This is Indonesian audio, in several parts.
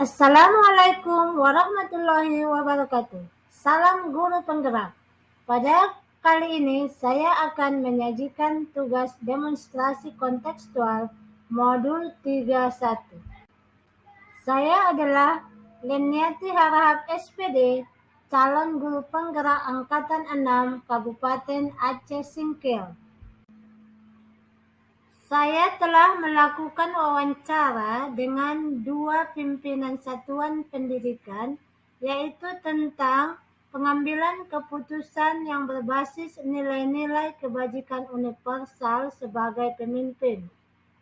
Assalamualaikum warahmatullahi wabarakatuh. Salam guru penggerak. Pada kali ini saya akan menyajikan tugas demonstrasi kontekstual modul 31. Saya adalah Leniati Harahap SPD, calon guru penggerak angkatan 6 Kabupaten Aceh Singkil. Saya telah melakukan wawancara dengan dua pimpinan satuan pendidikan, yaitu tentang pengambilan keputusan yang berbasis nilai-nilai kebajikan universal sebagai pemimpin.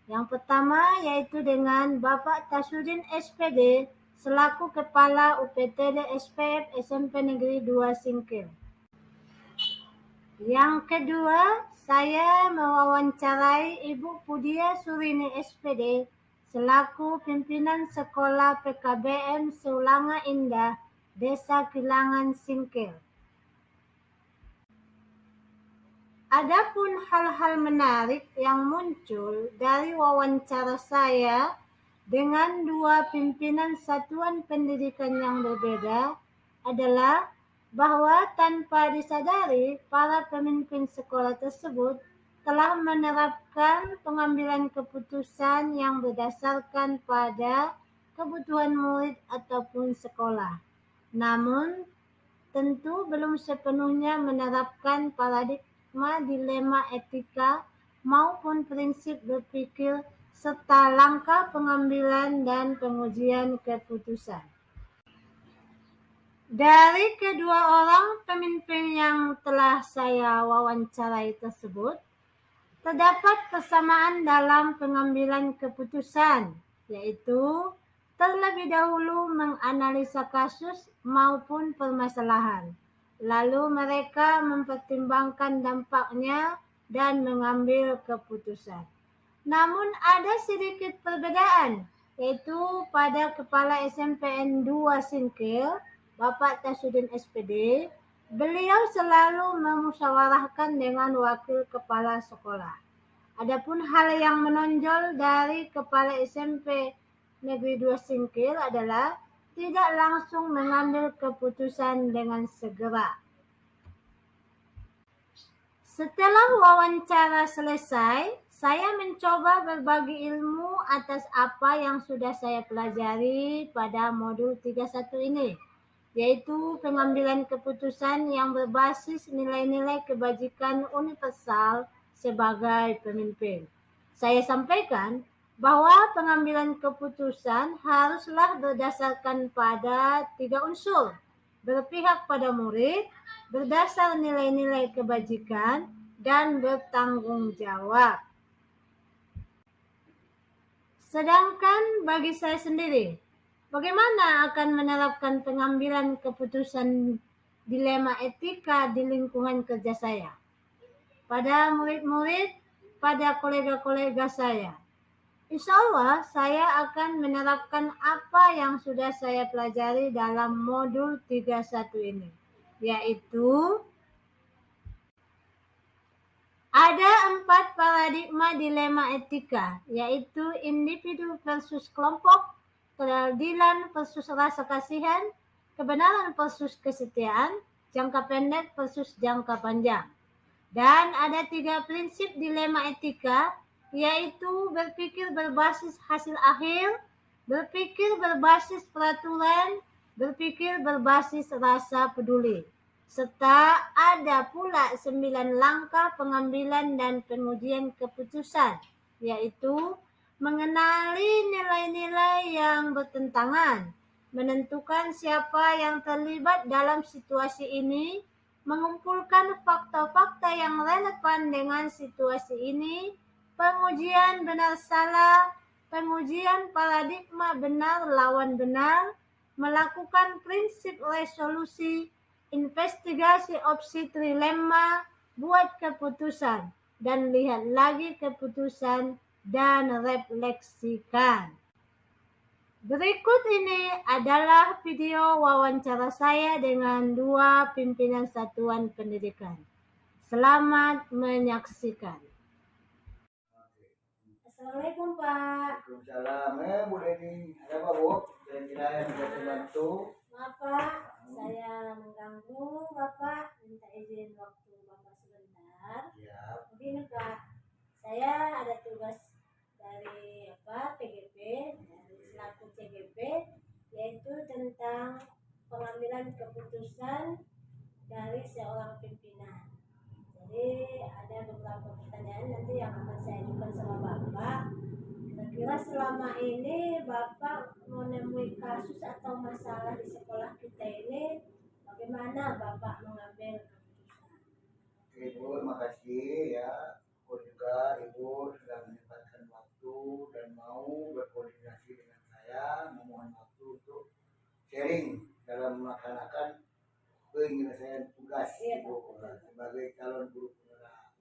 Yang pertama yaitu dengan Bapak Tasudin SPD selaku Kepala UPTD SPF SMP Negeri 2 Singkil. Yang kedua, saya mewawancarai Ibu Pudia Surini SPD selaku pimpinan Sekolah PKBM Seulanga Indah, Desa Kilangan Singkil. Adapun hal-hal menarik yang muncul dari wawancara saya dengan dua pimpinan satuan pendidikan yang berbeda adalah bahwa tanpa disadari para pemimpin sekolah tersebut telah menerapkan pengambilan keputusan yang berdasarkan pada kebutuhan murid ataupun sekolah. Namun, tentu belum sepenuhnya menerapkan paradigma dilema etika maupun prinsip berpikir serta langkah pengambilan dan pengujian keputusan. Dari kedua orang pemimpin yang telah saya wawancarai tersebut, terdapat persamaan dalam pengambilan keputusan, yaitu terlebih dahulu menganalisa kasus maupun permasalahan, lalu mereka mempertimbangkan dampaknya dan mengambil keputusan. Namun ada sedikit perbedaan, yaitu pada Kepala SMPN 2 Singkil, Bapak Tasudin SPD, beliau selalu memusyawarahkan dengan wakil kepala sekolah. Adapun hal yang menonjol dari Kepala SMP Negeri 2 Singkil adalah tidak langsung mengambil keputusan dengan segera. Setelah wawancara selesai, saya mencoba berbagi ilmu atas apa yang sudah saya pelajari pada modul 31 ini, yaitu pengambilan keputusan yang berbasis nilai-nilai kebajikan universal sebagai pemimpin. Saya sampaikan bahwa pengambilan keputusan haruslah berdasarkan pada 3 unsur, berpihak pada murid, berdasar nilai-nilai kebajikan, dan bertanggung jawab. Sedangkan bagi saya sendiri, bagaimana akan menerapkan pengambilan keputusan dilema etika di lingkungan kerja saya? Pada murid-murid, pada kolega-kolega saya. Insya Allah saya akan menerapkan apa yang sudah saya pelajari dalam modul 31 ini, yaitu ada 4 paradigma dilema etika, yaitu individu versus kelompok, keadilan versus rasa kasihan, kebenaran versus kesetiaan, jangka pendek versus jangka panjang. Dan ada 3 prinsip dilema etika, yaitu berpikir berbasis hasil akhir, berpikir berbasis peraturan, berpikir berbasis rasa peduli. Serta ada pula 9 langkah pengambilan dan pengujian keputusan, yaitu mengenali nilai-nilai yang bertentangan, menentukan siapa yang terlibat dalam situasi ini, mengumpulkan fakta-fakta yang relevan dengan situasi ini, pengujian benar salah, pengujian paradigma benar lawan benar, melakukan prinsip resolusi, investigasi opsi trilemma, buat keputusan, dan lihat lagi keputusan dan refleksikan. Berikut ini adalah video wawancara saya dengan dua pimpinan satuan pendidikan. Selamat menyaksikan. Assalamualaikum Pak. Waalaikumsalam. Bu Leni, ada apa Bu? ada yang bisa dibantu? Maaf Pak, saya mengganggu Bapak, minta izin waktu Bapak sebentar. Ya. Begini Pak, saya ada tugas dari PGP, dari selaku CGP, yaitu tentang pengambilan keputusan dari seorang pimpinan. Jadi ada beberapa pertanyaan nanti yang akan saya ajukan sama Bapak. Kira-kira selama ini Bapak menemui kasus atau masalah di sekolah kita ini, bagaimana Bapak mengambil keputusan? Ibu, terima kasih ya. Aku juga Ibu sudah menyempatkan waktu dan mau berkoordinasi dengan saya, memohon waktu untuk sharing dalam melaksanakan penyelesaian tugas Ibu sebagai calon guru penggerak.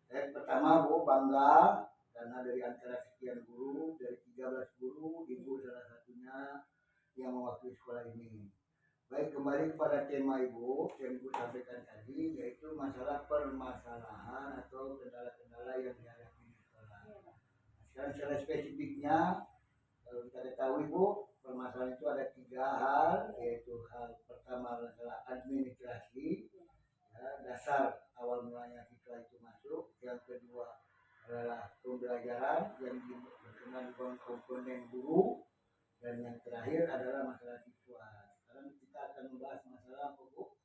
Saya pertama Bu bangga karena dari antara sekian guru, dari 13 guru, Ibu salah satunya yang mewakili sekolah ini. Baik, kembali kepada tema Ibu yang Ibu sampaikan tadi, yaitu masalah permasalahan atau kendala-kendala yang dihadapi di sekolah. Sekarang secara spesifiknya, kalau kita ketahui Bu, permasalahan itu ada 3 hal, yaitu hal pertama adalah administrasi, ya, dasar awal mulanya siswa itu masuk. Yang kedua adalah pembelajaran yang berkenaan dengan komponen guru, dan yang terakhir adalah masalah siswa. Sekarang kita akan membahas masalah apa Bu?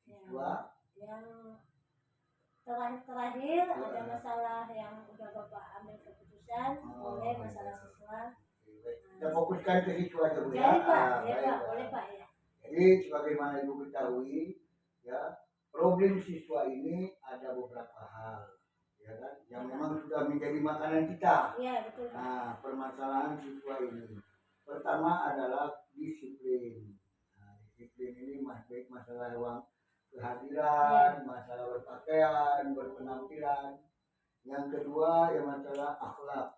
Siswa. Yang terakhir ada masalah yang udah Bapak ambil keputusan, boleh masalah siswa. Kita fokuskan ke siswa dulu ya. Jadi Pak, boleh Pak ya. Jadi sebagaimana Ibu ketahui, ya, problem siswa ini ada beberapa hal, ya kan, yang memang sudah menjadi makanan kita. Iya, betul. Nah, permasalahan siswa ini, pertama adalah disiplin. Nah, disiplin ini baik masalah ruang kehadiran, masalah berpakaian, berpenampilan. Yang kedua yang masalah akhlak.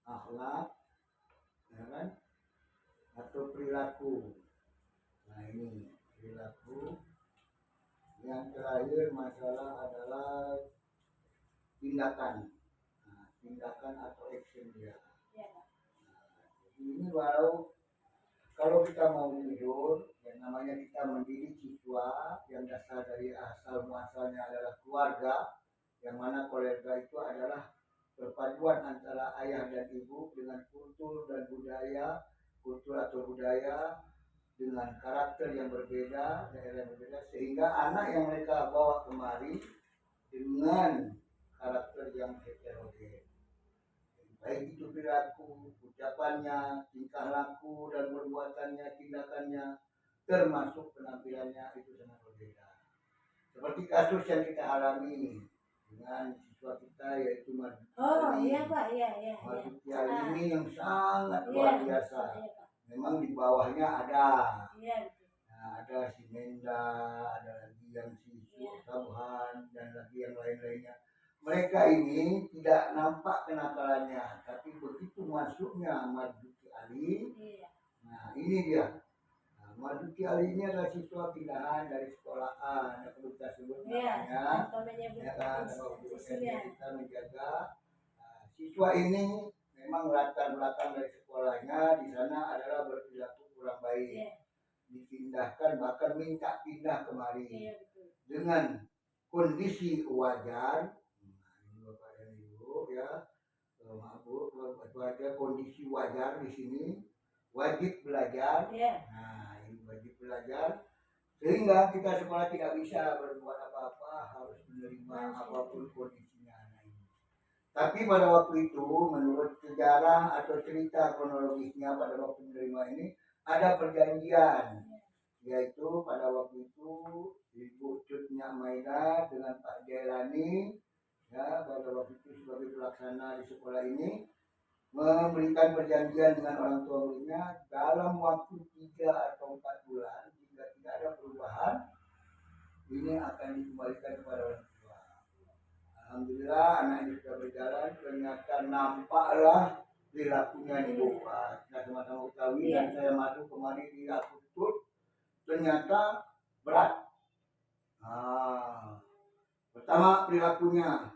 Akhlak, ya kan, atau perilaku. Nah ini perilaku. Yang terakhir masalah adalah tindakan. Nah, tindakan atau action dia. Nah, ini baru kalau kita mau jujur, yang namanya kita mendidik siswa yang dasar dari asal muasalnya adalah keluarga, yang mana keluarga itu adalah perpaduan antara ayah dan ibu dengan kultur dan budaya, kultur atau budaya dengan karakter yang berbeda, daerah yang berbeda, sehingga anak yang mereka bawa kemari dengan karakter yang heterogen. Baik itu perilaku, ucapannya, tingkah laku dan perbuatannya, tindakannya, termasuk penampilannya itu sangat berbeda. Seperti kasus yang kita alami dengan siswa kita yaitu Marzuki Ali. Iya Pak, iya. Marzuki Ali ini yang sangat luar biasa. Memang di bawahnya ada. Nah, ada si Menda, ada lagi yang si Subhan dan lagi yang lain-lainnya. Mereka ini tidak nampak kenakalannya, tapi begitu masuknya Marzuki Ali, nah ini dia. Nah, Marzuki Ali ini adalah siswa pindahan dari sekolah A, yang perlu kita sebut namanya, ya kan, kita menjaga. Nah, siswa ini memang latar belakang dari sekolahnya di sana adalah berperilaku kurang baik, dipindahkan bahkan minta pindah kemari dengan kondisi wajar. Bapak dan Ibu ya, maaf Bu, ada kondisi wajar di sini, wajib belajar. Nah, ini wajib belajar, sehingga kita sekolah tidak bisa berbuat apa-apa, harus menerima apapun kondisinya anak ini. Tapi pada waktu itu, menurut sejarah atau cerita kronologisnya pada waktu menerima ini, ada perjanjian, yaitu pada waktu itu Ibu Cutnya Maida dengan Pak Jailani, ya, pada waktu itu sebagai pelaksana di sekolah ini memberikan perjanjian dengan orang tua muridnya dalam waktu 3 atau 4 bulan jika tidak ada perubahan ini akan dikembalikan kepada orang tua. Alhamdulillah anak ini sudah berjalan, ternyata nampaklah perilakunya dibuat. Kita sama-sama ketahui dan saya masuk kemarin di aku ternyata berat. Nah, pertama perilakunya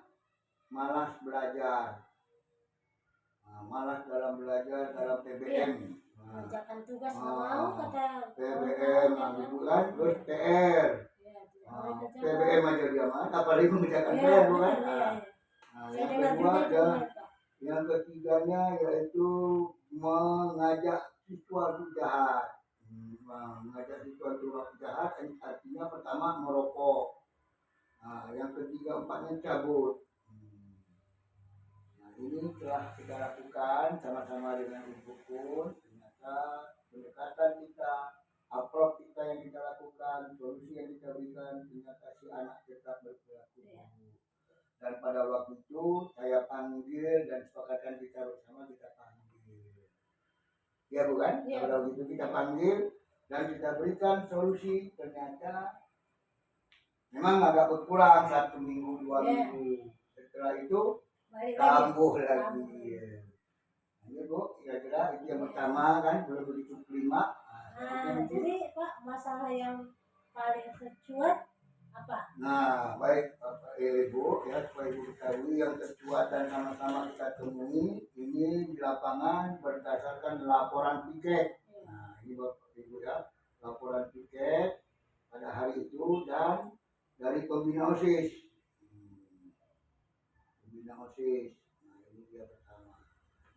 malas belajar. Nah, malas dalam belajar dalam PBM. Nah, Kerjakan tugas nggak mau kata PBM gitu kan, terus PR. PBM aja dia mah, apalagi mengerjakan PR bukan? Nah, Saya yang dengar kedua juga itu, ada, yang ketiganya yaitu mengajak siswa itu jahat. Mengajak siswa itu jahat artinya pertama merokok. Nah, yang ketiga empatnya cabut. Nah, ini telah kita lakukan sama-sama dengan Ibu pun. Ternyata pendekatan kita, approach kita yang kita lakukan, solusi yang kita berikan, ternyata si anak tetap berperilaku buruk. Dan pada waktu itu saya panggil dan sepakatkan kita bersama kita panggil. Ya bukan? Ya. Pada waktu itu kita panggil dan kita berikan solusi. Ternyata memang agak berkurang 1 minggu 2 minggu. Setelah itu kambuh lagi. Ini Bu, kira-kira itu yang pertama kan belum begitu kelima. Jadi Pak, masalah yang paling tercuat apa? Nah, baik Bapak Ibu ya, supaya Ibu ketahui yang tercuat dan sama-sama kita temui ini di lapangan berdasarkan laporan piket. Nah, ini Bapak Ibu ya, laporan piket pada hari itu dan dari pembina OSIS. Pembina OSIS. Nah, ini dia pertama.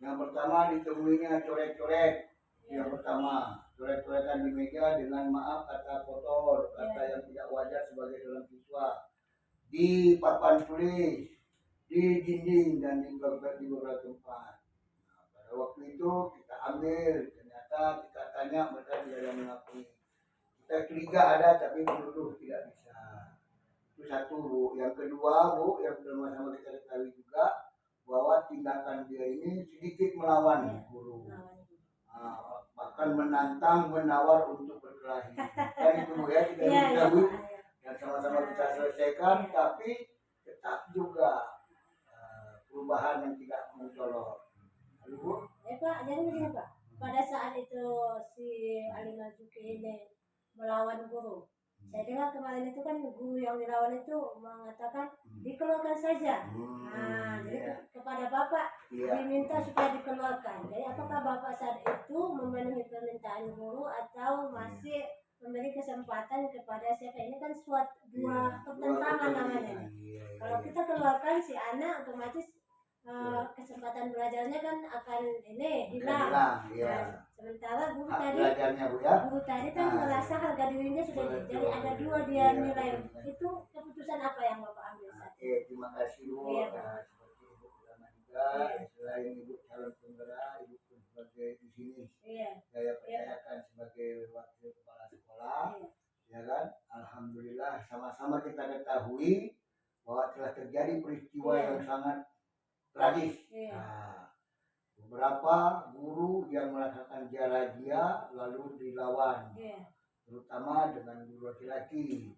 Yang pertama ditemuinya coret-coret. Yang pertama, coret-coretan di meja dengan maaf kata kotor, kata yang tidak wajar sebagai seorang siswa, di papan tulis, di dinding dan di beberapa tempat. Nah, pada waktu itu kita ambil, ternyata kita tanya mereka tidak ada mengakui. Kita curiga ada tapi menuduh tidak bisa. Itu satu Bu. Yang kedua Bu, yang sama-sama kita ketahui juga bahwa tindakan dia ini sedikit melawan guru. Bahkan menantang, menawar untuk berkelahi. Kan itu Bu ya, kita ketahui dan sama-sama kita selesaikan, tapi tetap juga perubahan yang tidak mencolok. Lalu Bu? Pak, jadi begini Pak, pada saat itu si Ali Marzuki ini melawan guru. Saya dengar kemarin itu kan guru yang dilawan itu mengatakan dikeluarkan saja. Nah, jadi kepada Bapak diminta supaya dikeluarkan. Jadi apakah Bapak saat itu memenuhi permintaan guru atau masih memberi kesempatan kepada siapa? Ini kan suatu dua pertentangan namanya. Kalau kita keluarkan si anak otomatis kesempatan belajarnya kan akan ini hilang. Sementara guru tadi kan merasa harga dirinya sudah jadi ada dua dia nilai. Itu keputusan apa yang Bapak ambil saat itu? Terima kasih Bu. Seperti Ibu ulama juga, selain Ibu calon penggerak, Ibu pun sebagai di sini saya percayakan sebagai wakil kepala sekolah, ya kan? Alhamdulillah sama-sama kita ketahui bahwa telah terjadi peristiwa yang sangat tragis. Nah, beberapa guru yang melakukan razia lalu dilawan, terutama dengan guru laki-laki.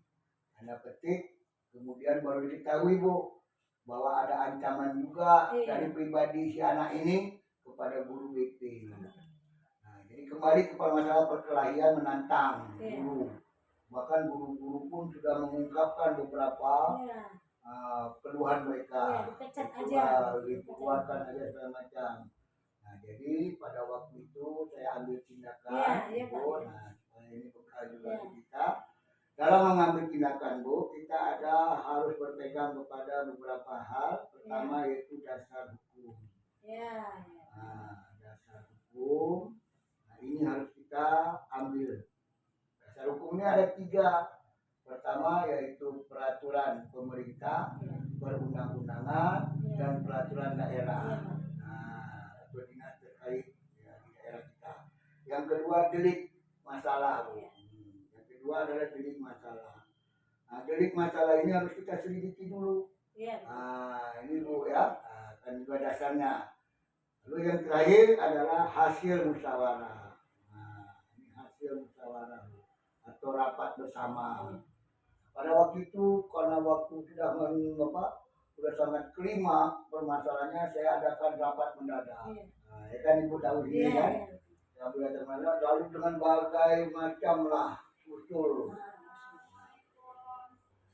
Tanda petik, kemudian baru diketahui Bu bahwa ada ancaman juga dari pribadi si anak ini kepada guru BP. Nah, jadi kembali kepada masalah perkelahian menantang guru. Bahkan guru-guru pun sudah mengungkapkan beberapa keluhan mereka, dikeluarkan aja segala macam. Nah, jadi pada waktu itu saya ambil tindakan, Bu. Nah, ini bekal juga kita. Dalam mengambil tindakan Bu, kita harus berpegang kepada beberapa hal. Pertama yaitu dasar hukum. Nah, dasar hukum. Nah, ini harus kita ambil. Dasar hukumnya ada 3. Pertama yaitu peraturan pemerintah, perundang-undangan, dan peraturan daerah. Nah, atau dinas terkait ya, di daerah kita. Yang kedua delik masalah. Yang kedua adalah delik masalah. Nah, delik masalah ini harus kita selidiki dulu. Nah, ini Bu ya, kan juga dasarnya. Lalu yang terakhir adalah hasil musyawarah. Nah, ini hasil musyawarah atau rapat bersama. Pada waktu itu karena waktu sudah sangat kelima permasalahannya, saya adakan rapat mendadak. Nah, ya kan Ibu tahu ini kan? Rapat mendadak lalu dengan berbagai macam lah usul.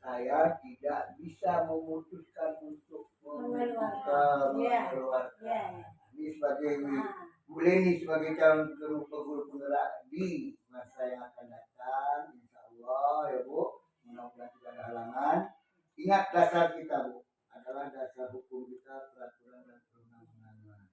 Saya tidak bisa memutuskan untuk mengeluarkan. Ini Ini sebagai Bu Leni sebagai calon guru penggerak di masa yang akan datang, insya Allah ya Bu, mudah-mudahan tidak ada halangan. Ingat dasar kita Bu, adalah dasar hukum kita, peraturan dan perundang-undangan.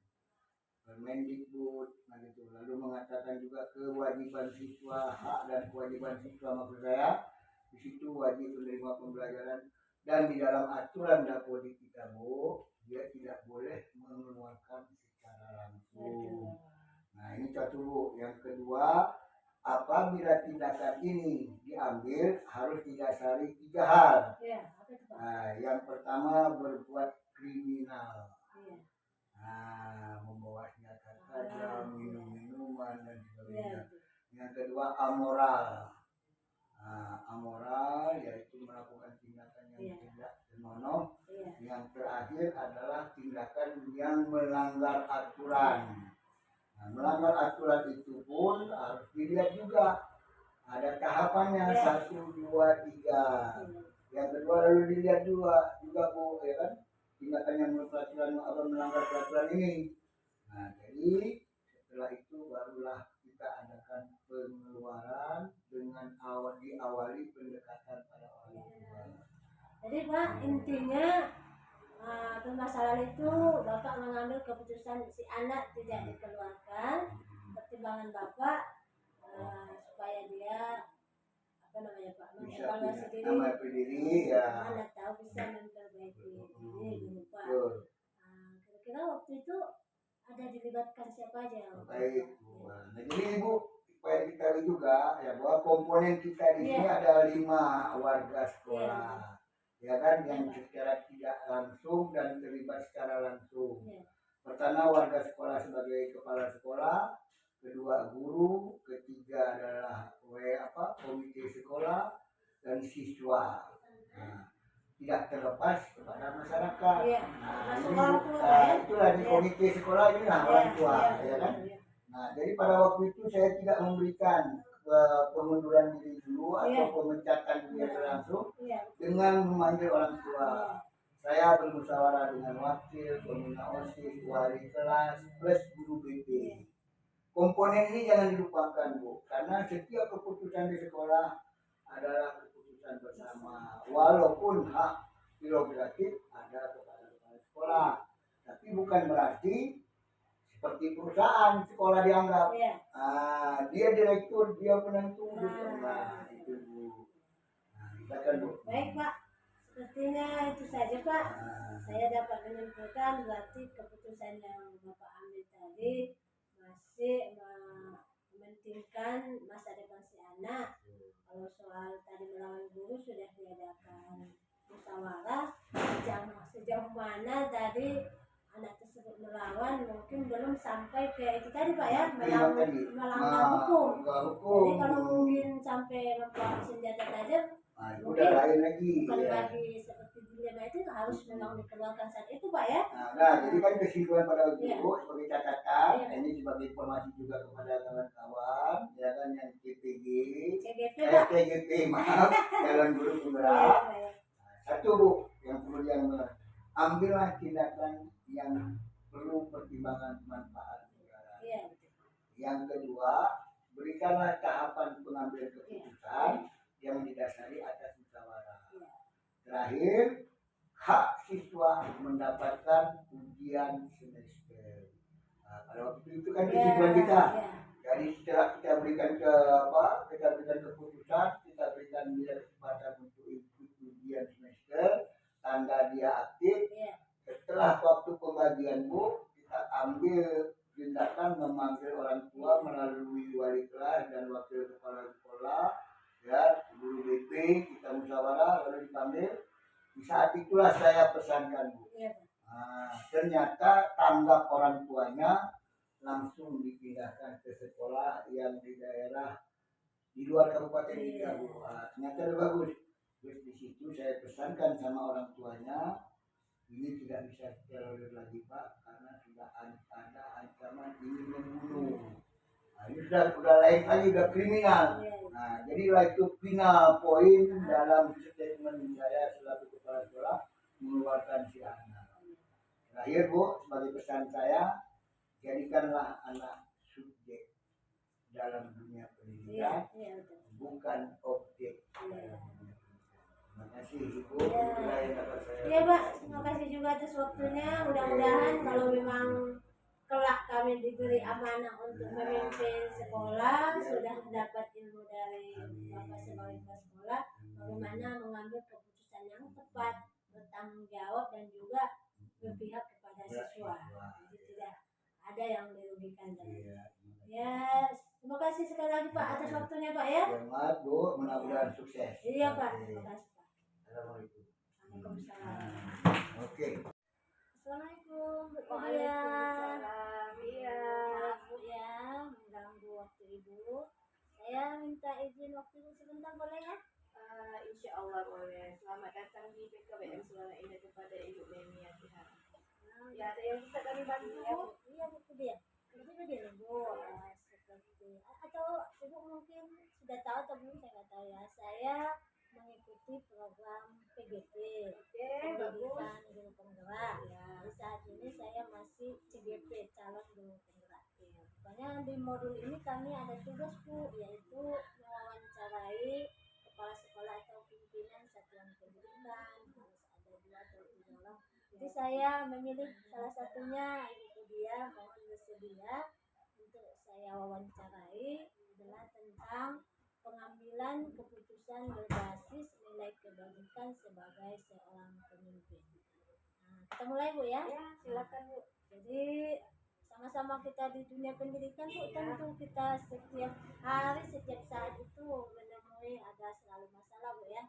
Permendikbud, nah gitu. Lalu mengatakan juga kewajiban siswa, hak dan kewajiban siswa maksud saya, di situ wajib menerima pembelajaran dan di dalam aturan Dapodik kita Bu, dia tidak boleh mengeluarkan secara langsung. Nah ini satu Bu. Yang kedua, apabila tindakan ini diambil harus didasari 3 hal. Nah, yang pertama berbuat kriminal. Nah, membawa senjata tajam, minum-minuman dan sebagainya. Yang kedua amoral. Nah, amoral yaitu melakukan tindakan yang tidak senonoh. Yang terakhir adalah tindakan yang melanggar aturan. Nah, melanggar aturan itu pun harus dilihat juga. Ada tahapannya 1, 2, 3. Yang kedua lalu dilihat juga Bu, ya kan? Tindakan yang melanggar peraturan ini. Nah, jadi setelah itu barulah kita adakan pengeluaran dengan diawali pendekatan pada orang tua. Jadi Pak, intinya permasalahan itu Bapak mengambil keputusan si anak tidak dikeluarkan, pertimbangan Bapak supaya dia Pak mengevaluasi diri, ya. mana tahu bisa memperbaiki diri Pak. Kira-kira waktu itu ada dilibatkan siapa aja? Baik, nah, jadi Ibu supaya diketahui juga ya bahwa komponen kita di sini ada 5 warga sekolah. Ya kan, yang secara tidak langsung dan terlibat secara langsung. Pertama warga sekolah sebagai kepala sekolah, kedua guru, ketiga adalah komite sekolah dan siswa. Nah, tidak terlepas kepada masyarakat. Nah, itulah di komite sekolah ini orang tua, ya kan. Nah, jadi pada waktu itu saya tidak memberikan pengunduran diri dulu atau pemecatan dia langsung dengan memanggil orang tua. Saya bermusyawarah dengan wakil, pembina OSIS, wali kelas, plus guru BP. Komponen ini jangan dilupakan Bu, karena setiap keputusan di sekolah adalah keputusan bersama. Walaupun hak prerogatif ada kepada kepala sekolah, tapi bukan berarti seperti perusahaan sekolah dianggap dia direktur, dia penentu gitu. Nah itu Bu. Nah, silakan Bu. Baik Pak, sepertinya itu saja Pak. Saya dapat menyimpulkan berarti keputusan yang Bapak ambil tadi masih mementingkan masa depan si anak. Kalau soal tadi melawan guru sudah diadakan musyawarah, sejauh mana tadi anak tersebut melawan, mungkin belum sampai ke itu tadi Pak ya, melanggar hukum. Jadi kalau mungkin sampai membawa senjata tajam, udah lain lagi. Bukan lagi seperti dilema itu harus memang dikeluarkan saat itu Pak ya. Nah, jadi kan kesimpulan pada waktu itu sebagai catatan, ini sebagai informasi juga kepada kawan-kawan, ya kan yang CGP maaf, calon guru penggerak. Satu Bu, yang kemudian ambillah tindakan yang perlu pertimbangan manfaat negara. Yang kedua, berikanlah tahapan pengambilan keputusan yang didasari atas musyawarah. Terakhir, hak siswa mendapatkan ujian semester. Nah, pada waktu itu kan kesimpulan kita. Jadi setelah kita berikan kita berikan keputusan, kita berikan dia kesempatan untuk ikut ujian semester, tanda dia aktif. Setelah waktu pembagian Bu, kita ambil tindakan memanggil orang tua melalui wali kelas dan wakil kepala sekolah, ya, guru BP, kita musyawarah lalu dipanggil. Di saat itulah saya pesankan Bu. Nah, ternyata tanggap orang tuanya langsung dipindahkan ke sekolah yang di daerah di luar kabupaten Liga Bu. Ternyata lebih bagus. Terus di situ saya pesankan sama orang tuanya, ini tidak bisa ditolerir lagi Pak, karena sudah ada ancaman ingin membunuh. Nah, ini sudah lain lagi, sudah kriminal. Nah, jadilah itu final poin dalam statement saya selaku kepala sekolah mengeluarkan si anak. Terakhir Bu, sebagai pesan saya, jadikanlah anak subjek dalam dunia pendidikan, bukan objek dalam dunia pendidikan. Terima kasih Ibu. Itulah yang dapat saya. Iya Pak, terima kasih juga atas waktunya. Mudah-mudahan kalau memang kelak kami diberi amanah untuk memimpin sekolah, sudah dapat ilmu dari Bapak sebagai kepala sekolah, bagaimana mengambil keputusan yang tepat, bertanggung jawab dan juga berpihak kepada siswa. Jadi tidak ada yang dirugikan. Ya, terima kasih sekali lagi Pak atas waktunya Pak ya. Selamat Bu, mudah-mudahan sukses. Iya Pak, terima kasih Pak. Assalamualaikum. Waalaikumsalam. Oke. Assalamualaikum Bu Iya. Waalaikumsalam. Iya. Maaf Bu ya, mengganggu waktu Ibu. Saya minta izin waktu Ibu sebentar boleh ya? Insya Allah boleh. Selamat datang di PKBM Suara Indah kepada Ibu Lemiati Harahap. Ya, ada yang bisa kami bantu? Iya Bu, itu dia. Itu dia Bu. Seperti atau Ibu mungkin sudah tahu atau belum saya nggak tahu ya. Saya mengikuti program PGP, Pendidikan Guru Penggerak. Di saat ini saya masih CGP, calon guru penggerak. Pokoknya di modul ini kami ada tugas Bu, yaitu mewawancarai kepala sekolah atau pimpinan satuan pendidikan, harus ada 2 atau 3 orang. Jadi saya memilih salah satunya, itu dia, mohon bersedia untuk saya wawancarai adalah tentang pengambilan keputusan berbasis nilai kebajikan sebagai seorang pemimpin. Nah, kita mulai Bu ya. Ya, silakan Bu. Jadi sama-sama kita di dunia pendidikan Bu, tentu kita setiap hari, setiap saat itu menemui ada selalu masalah Bu ya,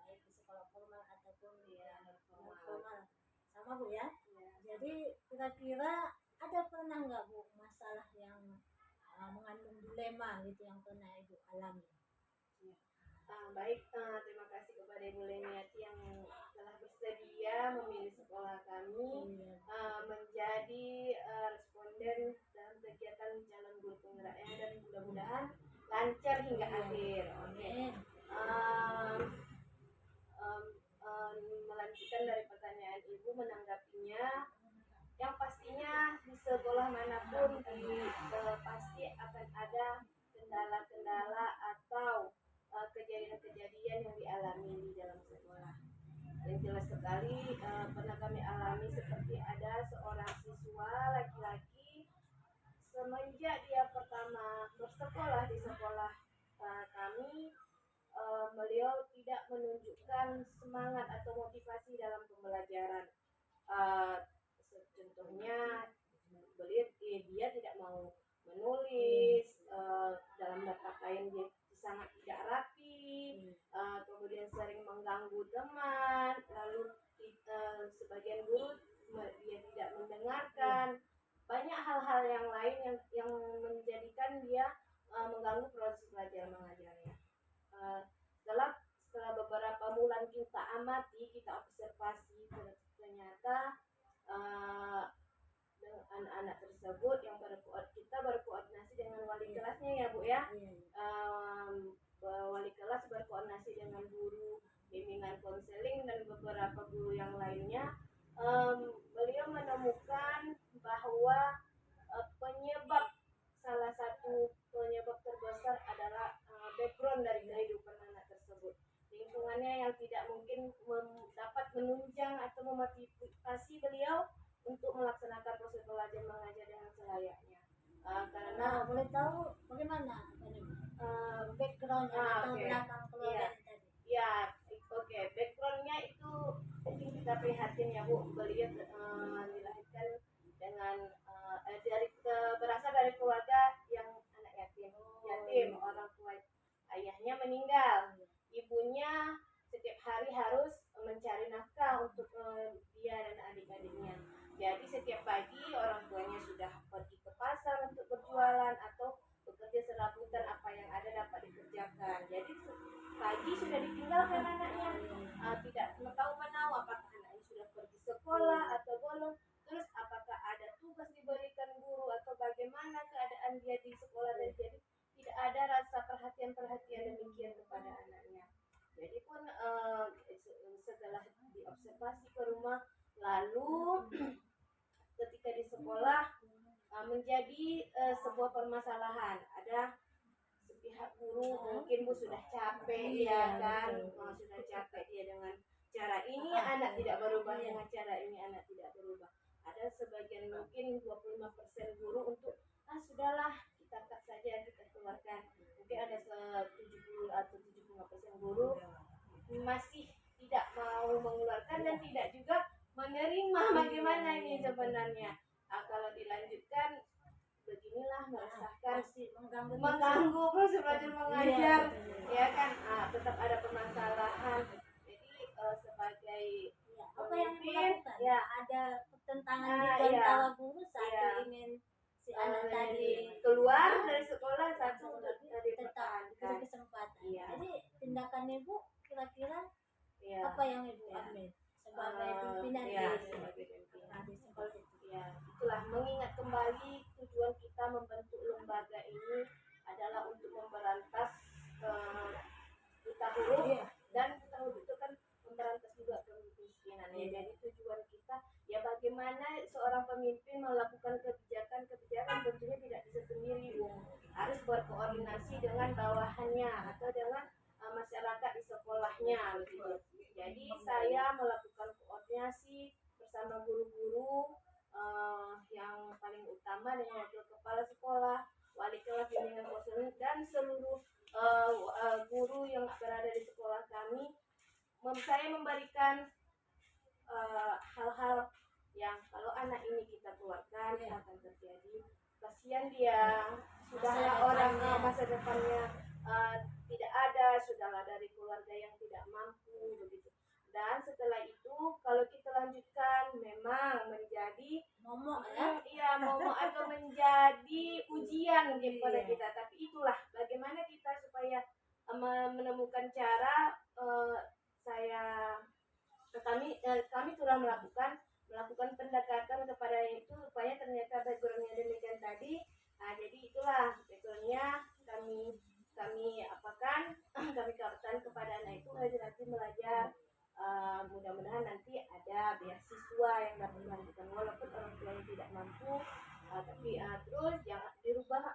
baik di sekolah formal ataupun di non formal. Sama Bu ya. Jadi kira-kira ada pernah nggak Bu masalah yang mengandung dilema gitu yang pernah Ibu alami? Baik, terima kasih kepada Ibu Lemiati yang telah bersedia memilih sekolah kami menjadi responden dalam kegiatan calon guru penggeraknya, dan mudah-mudahan lancar hingga akhir. Oke. Melanjutkan dari pertanyaan Ibu, menanggapinya, yang pastinya di sekolah manapun pasti akan ada kendala-kendala atau kejadian-kejadian yang dialami di dalam sekolah. Yang jelas sekali pernah kami alami seperti ada seorang siswa laki-laki, semenjak dia pertama bersekolah di sekolah kami, beliau tidak menunjukkan semangat atau motivasi dalam pembelajaran. Contohnya dia tidak mau menulis, dalam berpakaian dia sangat tidak rapi, kemudian sering mengganggu teman, lalu sebagian guru dia tidak mendengarkan, banyak hal-hal yang lain yang menjadikan dia mengganggu proses belajar mengajarnya. Setelah beberapa bulan kita amati, kita observasi, ternyata anak-anak tersebut yang kita berkoordinasi dengan wali kelasnya ya Bu ya. Wali kelas berkoordinasi dengan guru bimbingan konseling dan beberapa guru yang lainnya. Beliau menemukan bahwa salah satu penyebab terbesar adalah background dari kehidupan anak tersebut, lingkungannya yang tidak mungkin dapat menunjang atau memotivasi beliau untuk melaksanakan proses belajar mengajar dengan selayaknya. Karena boleh tahu bagaimana background atau belakang keluarga tadi? Ya, oke. Backgroundnya itu mungkin kita prihatin ya Bu. Beliau dilahirkan dengan berasal dari keluarga yang anak yatim. Orang tua ayahnya meninggal, ibunya setiap hari harus mencari nafkah untuk dia dan adik-adiknya. Jadi setiap pagi orang tuanya sudah pergi ke pasar untuk berjualan atau bekerja serabutan apa yang ada dapat dikerjakan. Jadi pagi sudah ditinggalkan anaknya, tidak tahu menahu apakah anaknya sudah pergi sekolah atau belum, terus apakah ada tugas diberikan guru atau bagaimana keadaan dia di sekolah, dan jadi tidak ada rasa perhatian demikian kepada anaknya. Jadi pun setelah diobservasi ke rumah, lalu ketika di sekolah menjadi sebuah permasalahan. Ada sepihak guru mungkin Bu sudah capek ya kan, sudah capek dia dengan cara ini anak tidak berubah, dengan cara ini anak tidak berubah. Ada sebagian mungkin 25% guru untuk sudahlah kita cut saja, kita keluarkan. Mungkin ada 70 atau 75% guru masih tidak mau mengeluarkan dan tidak juga menerima bagaimana ini sebenarnya. Kalau dilanjutkan beginilah meresahkan, mengganggu proses belajar mengajar, ya kan, tetap ada permasalahan. Jadi sebagai apa yang pemimpin, dilakukan? ya Ada pertentangan di antara guru, satu ingin si anak tadi keluar dari sekolah, satu tetap dipertahankan. diberi kesempatan. Iya. Jadi tindakan Ibu kira-kira Ya. apa yang Ibu ambil sebagai pimpinan sebagai pimpinan. di sekolah itu? Ya, itulah mengingat kembali tujuan kita membentuk lembaga ini adalah untuk memberantas buta huruf, dan buta huruf itu kan memberantas juga kemiskinan ya. Jadi tujuan kita ya bagaimana seorang pemimpin melakukan kebijakan tentunya tidak bisa sendiri, harus berkoordinasi dengan bawahannya atau dengan masyarakat di sekolahnya begitu. Jadi saya melakukan koordinasi bersama guru-guru yang paling utama dengan wakil kepala sekolah, wali kelas, bimbingan konseling, dan seluruh guru yang berada di sekolah kami. Saya memberikan hal-hal yang kalau anak ini kita keluarkan akan terjadi. Kasihan dia, sudahlah orang masa depannya tidak ada, sudahlah dari keluarga yang tidak mampu begitu. Dan setelah itu kalau kita lanjutkan memang menjadi Momok momok atau menjadi ujian mungkin pada kita. Tapi itulah bagaimana kita supaya menemukan cara. Kami telah melakukan pendekatan kepada itu, supaya ternyata backgroundnya demikian tadi. Jadi itulah backgroundnya kami apakan, kami katakan kepada anak itu nanti belajar. Mudah-mudahan nanti ada beasiswa yang dapat dilanjutkan walaupun orang tuanya tidak mampu, tapi terus jangan dirubah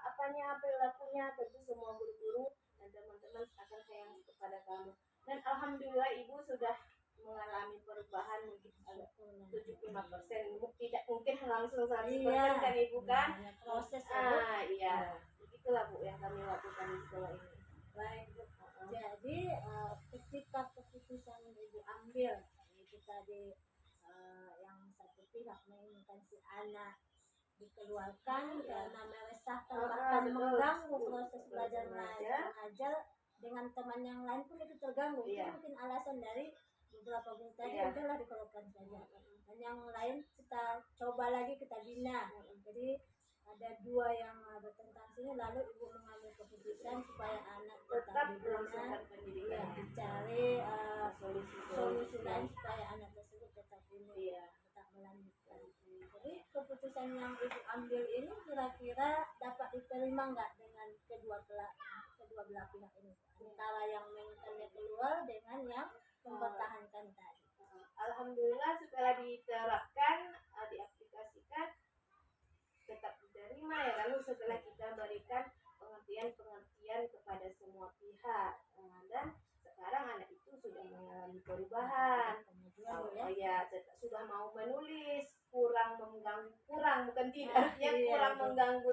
perilakunya. Tentu semua guru-guru dan teman-teman akan sayang kepada kamu, dan alhamdulillah Ibu sudah mengalami perubahan mungkin 75%, tidak mungkin langsung 100% kan Ibu kan, proses iya begitulah Bu yang kami lakukan di sekolah ini. Baik, Bu. Jadi ketika keputusan Ibu ambil itu tadi yang satu pihak menginginkan si anak dikeluarkan karena meresahkan bahkan mengganggu proses belajar mengajar, dengan teman yang lain pun itu terganggu. Itu mungkin alasan dari beberapa guru tadi udahlah dikeluarkan saja, dan yang lain kita coba lagi, kita bina. Jadi ada dua yang bertentang sini, lalu Ibu mengambil keputusan supaya anak tetap dibina, dicari solusi lain supaya anak tersebut tetap ini tetap melanjutkan. Jadi keputusan yang Ibu ambil ini kira-kira dapat diterima nggak dengan kedua belah pihak ini, antara yang menginginkannya keluar dengan yang mempertahankan tadi? Alhamdulillah setelah diterapkan, diaplikasikan, tetap diterima ya. Lalu setelah kita berikan pengertian kepada semua pihak, dan sekarang anak itu sudah mengalami perubahan. Sudah mau menulis, kurang mengganggu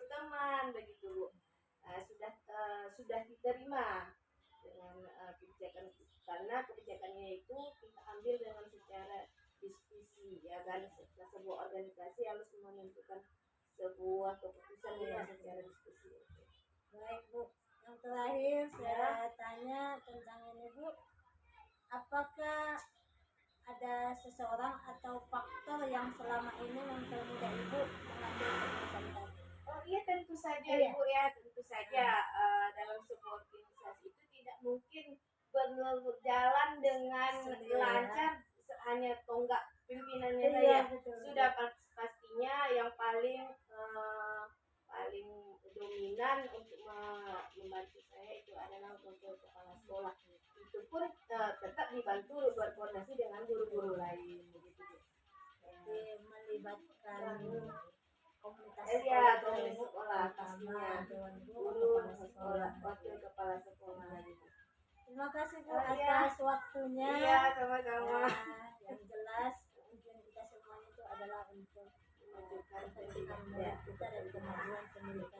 teman begitu Bu. Sudah diterima dengan kebijakan, karena kebijakannya itu kita ambil dengan secara diskusi ya kan. Sebuah organisasi harus menentukan sebuah keputusan dengan secara diskusi. Baik Bu, yang terakhir saya tanya tentang ini Bu, apakah ada seseorang atau faktor yang selama ini mempermudah Ibu mengambil keputusan tadi? Oh iya, tentu saja Ibu ya, tentu saja. Dalam sebuah organisasi itu tidak mungkin berjalan dengan lancar hanya tonggak pimpinannya saja. Sudah pastinya yang paling dominan untuk membantu saya itu adalah wakil kepala sekolah. Itu pun tetap dibantu berkoordinasi dengan guru-guru lain begitu. Jadi melibatkan komunitas Iya, sekolah komunitas Bu. sekolah Pertama pastinya. Dewan Guru, Guru, Kepala sekolah, Sekolah. wakil kepala sekolah. Terima kasih Bu Oh, iya. atas waktunya. Iya, sama-sama. Ya, yang jelas tujuan kita semuanya itu adalah untuk memajukan pendidikan murid kita dan kemajuan pendidikan